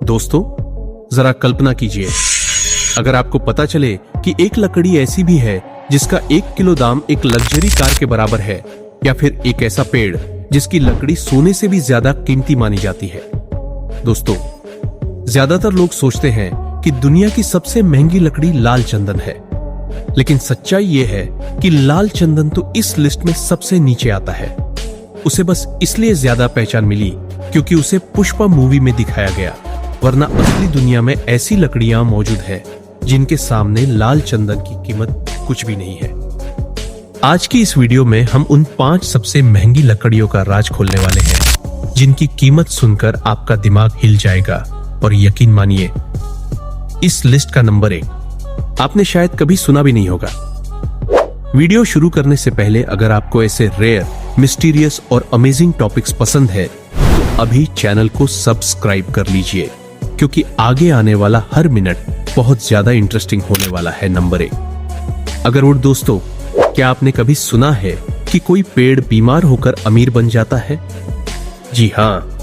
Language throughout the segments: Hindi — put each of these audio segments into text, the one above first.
दोस्तों, जरा कल्पना कीजिए, अगर आपको पता चले कि एक लकड़ी ऐसी भी है जिसका 1 किलो दाम एक लग्जरी कार के बराबर है, या फिर एक ऐसा पेड़ जिसकी लकड़ी सोने से भी ज्यादा कीमती मानी जाती है। दोस्तों, ज्यादातर लोग सोचते हैं कि दुनिया की सबसे महंगी लकड़ी लाल चंदन है, लेकिन सच्चाई यह है कि लाल चंदन तो इस लिस्ट में सबसे नीचे आता है। उसे बस इसलिए ज्यादा पहचान मिली क्योंकि उसे पुष्पा मूवी में दिखाया गया, वरना असली दुनिया में ऐसी लकड़ियां मौजूद है जिनके सामने लाल चंदन की कीमत कुछ भी नहीं है। आज की इस वीडियो में हम उन 5 सबसे महंगी लकड़ियों का राज खोलने वाले हैं जिनकी कीमत सुनकर आपका दिमाग हिल जाएगा। और यकीन मानिए, इस लिस्ट का नंबर 1 आपने शायद कभी सुना भी नहीं होगा। वीडियो शुरू करने से पहले अगर आपको ऐसे रेयर, मिस्टीरियस और अमेजिंग टॉपिक्स पसंद है तो अभी चैनल को सब्सक्राइब कर लीजिए, क्योंकि आगे आने वाला हर मिनट बहुत ज्यादा इंटरेस्टिंग होने वाला है। Number 1 agarwood. दोस्तों, क्या आपने कभी सुना है कि कोई पेड़ बीमार होकर अमीर बन जाता है? जी हाँ,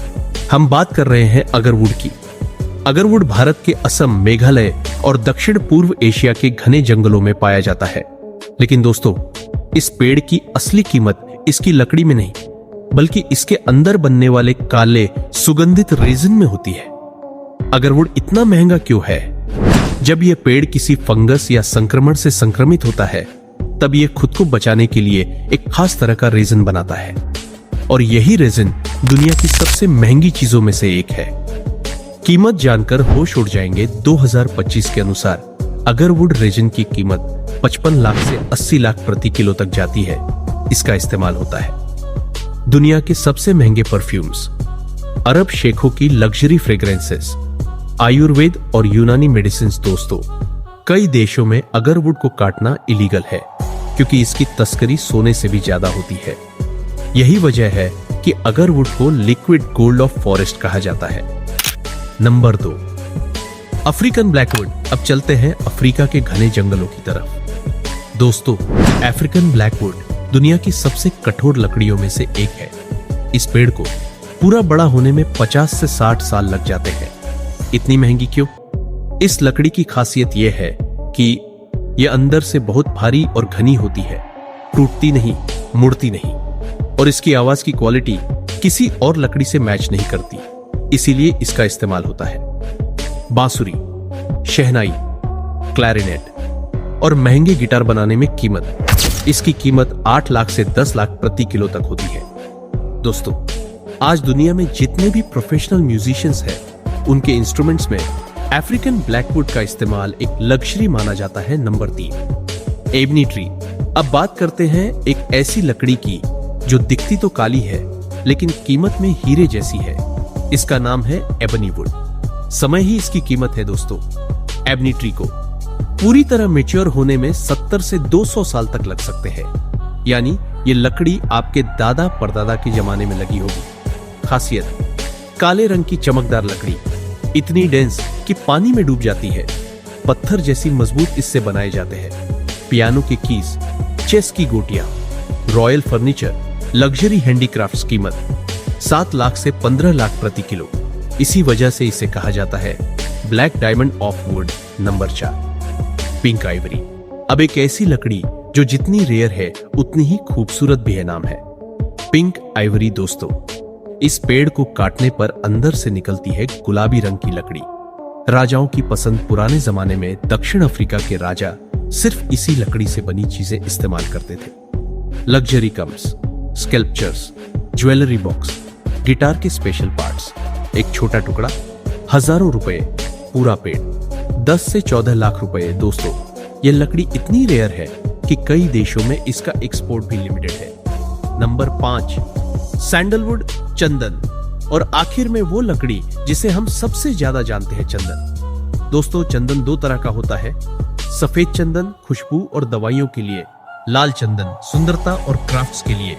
हम बात कर रहे हैं अगरवुड की। अगरवुड भारत के असम, मेघालय और दक्षिण पूर्व एशिया के घने जंगलों में पाया जाता है। लेकिन दोस्तों, इस पेड़ की असली कीमत इसकी लकड़ी में नहीं, बल्कि इसके अंदर बनने वाले काले सुगंधित रेजिन में होती है। अगरवुड इतना महंगा क्यों है? जब यह पेड़ किसी फंगस या संक्रमण से संक्रमित होता है, तब यह खुद को बचाने के लिए एक खास तरह का रेजिन बनाता है, और यही रेजिन दुनिया की सबसे महंगी चीजों में से एक है। कीमत जानकर होश उड़ जाएंगे। 2025 के अनुसार अगरवुड रेजिन की कीमत 55 लाख से 80 लाख प्रति किलो तक जाती है। इसका इस्तेमाल होता है दुनिया के सबसे महंगे परफ्यूम्स, अरब शेखों की लग्जरी फ्रेग्रेंसेस, आयुर्वेद और यूनानी मेडिसिन। दोस्तों, कई देशों में अगरवुड को काटना इलीगल है क्योंकि इसकी तस्करी सोने से भी ज्यादा होती है। यही वजह है कि अगरवुड को लिक्विड गोल्ड ऑफ फॉरेस्ट कहा जाता है। Number 2 African Blackwood. अब चलते हैं अफ्रीका के घने जंगलों की तरफ। दोस्तों, अफ्रीकन ब्लैकवुड दुनिया की सबसे कठोर लकड़ियों में से एक है। इस पेड़ को पूरा बड़ा होने में 50 से 60 साल लग जाते हैं। इतनी महंगी क्यों? इस लकड़ी की खासियत यह है कि यह अंदर से बहुत भारी और घनी होती है, टूटती नहीं, मुड़ती नहीं, और इसकी आवाज की क्वालिटी किसी और लकड़ी से मैच नहीं करती, इसीलिए इसका इस्तेमाल होता है। बांसुरी, शहनाई, क्लैरिनेट और महंगे गिटार बनाने में इसकी कीमत 8 लाख से 10 लाख प्रति किलो तक होती है। दोस्तों, आज दुनिया में जितने भी प्रोफेशनल म्यूजिशियंस हैं, उनके इंस्ट्रूमेंट्स में अफ्रीकन ब्लैकवुड का इस्तेमाल एक लग्जरी माना जाता है। Number 3 ebony tree. अब बात करते हैं एक ऐसी लकड़ी की जो दिखती तो काली है, लेकिन कीमत में हीरे जैसी है। इसका नाम है एबनी वुड। समय ही इसकी कीमत है। दोस्तों, एबनी ट्री को पूरी तरह मैच्योर होने में 70 से 200 साल तक लग सकते हैं, यानी ये लकड़ी आपके दादा परदादा के जमाने में लगी होगी। खासियत, काले रंग की चमकदार लकड़ी, इतनी डेंस कि पानी में डूब जाती है। पत्थर जैसी मजबूत इससे बनाए जाते हैं। पियानो के कीज, चेस की गोटियां, रॉयल फर्नीचर, लग्जरी हैंडीक्राफ्ट्स। कीमत 7 लाख से 15 लाख प्रति किलो। इसी वजह से इसे कहा जाता है black diamond of would. Number 4 pink Ivory. अब एक ऐसी लकड़ी जो जितनी रेयर है उतनी ही खूबसूरत भी है। नाम है पिंक आइवरी। दोस्तों, इस पेड़ को काटने पर अंदर से निकलती है गुलाबी रंग की लकड़ी। राजाओं की पसंद पुराने जमाने में दक्षिण अफ्रीका के राजा सिर्फ इसी लकड़ी से बनी चीजें इस्तेमाल करते थे। Luxury comes, sculptures, jewellery box, guitar के स्पेशल पार्ट्स। एक छोटा टुकड़ा हजारों रुपए, पूरा पेड़ 10 से 14 लाख रुपए। दोस्तों, यह लकड़ी इतनी रेयर है कि कई देशों में इसका एक्सपोर्ट भी लिमिटेड है। नंबर 5 सैंडलवुड, चंदन। और आखिर में वो लकड़ी जिसे हम सबसे ज्यादा जानते हैं, चंदन। दोस्तों, चंदन 2 तरह का होता है। सफेद चंदन खुशबू और दवाइयों के लिए, लाल चंदन सुंदरता और क्राफ्ट्स के लिए।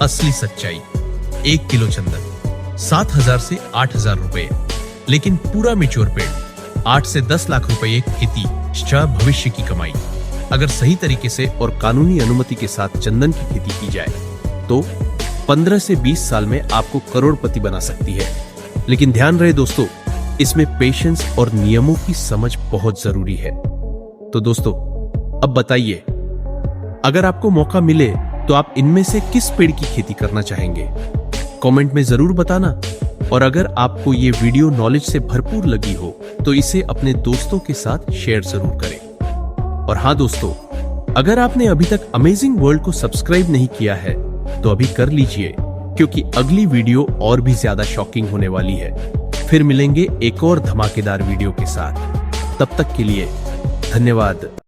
असली सच्चाई, 1 किलो चंदन 7,000 से 8,000 रुपए, लेकिन पूरा मैच्योर पेड़ 8 से 10 लाख रुपए खेती, भविष्य की कमाई। अगर सही तरीके से और कानूनी अनुमति के साथ चंदन की खेती की जाए तो 15 से 20 साल में आपको करोड़पति बना सकती है। लेकिन ध्यान रहे दोस्तों, इसमें पेशेंस और नियमों की समझ बहुत जरूरी है। तो दोस्तों, अब बताइए, अगर आपको मौका मिले तो आप इनमें से किस पेड़ की खेती करना चाहेंगे? कमेंट में जरूर बताना। और अगर आपको ये वीडियो नॉलेज से भरपूर लगी हो तो इसे अपने दोस्तों के साथ शेयर जरूर करें। और हाँ दोस्तों, अगर आपने अभी तक अमेजिंग वर्ल्ड को सब्सक्राइब नहीं किया है तो अभी कर लीजिए, क्योंकि अगली वीडियो और भी ज्यादा शॉकिंग होने वाली है। फिर मिलेंगे एक और धमाकेदार वीडियो के साथ। तब तक के लिए धन्यवाद।